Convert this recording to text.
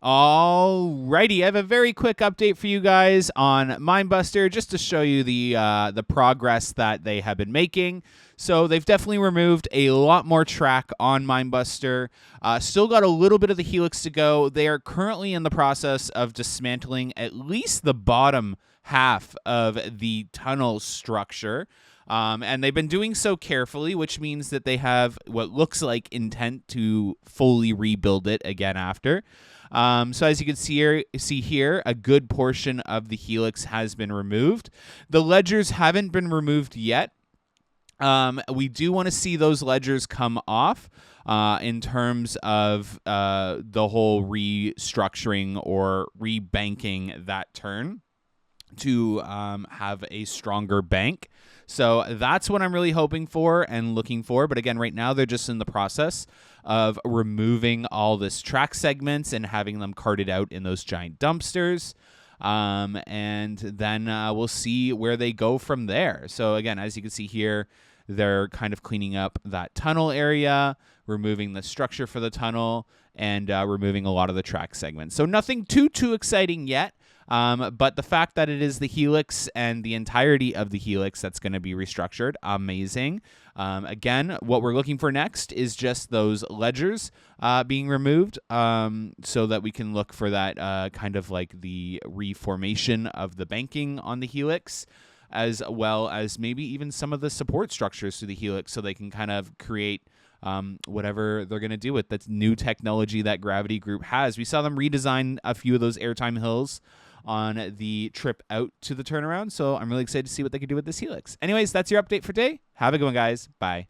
Alrighty, I have a very quick update for you guys on Minebuster, just to show you the progress that they have been making. So they've definitely removed a lot more track on Minebuster. Still got a little bit of the Helix to go. They are currently in the process of dismantling at least the bottom half of the tunnel structure. And they've been doing so carefully, which means that they have what looks like intent to fully rebuild it again after. So as you can see here, a good portion of the Helix has been removed. The ledgers haven't been removed yet. We do want to see those ledgers come off in terms of the whole restructuring or rebanking that turn to have a stronger bank. So that's what I'm really hoping for and looking for. But again, right now they're just in the process of removing all this track segments and having them carted out in those giant dumpsters. And then we'll see where they go from there. So again, as you can see here, they're kind of cleaning up that tunnel area, removing the structure for the tunnel, and removing a lot of the track segments. So nothing too exciting yet. But the fact that it is the Helix and the entirety of the Helix that's going to be restructured, amazing. Again, what we're looking for next is just those ledgers being removed so that we can look for that kind of like the reformation of the banking on the Helix, as well as maybe even some of the support structures to the Helix so they can kind of create whatever they're going to do with that new technology that Gravity Group has. We saw them redesign a few of those airtime hills on the trip out to the turnaround, so I'm really excited to see what they can do with this Helix. Anyways, that's your update for today. Have a good one, guys. Bye.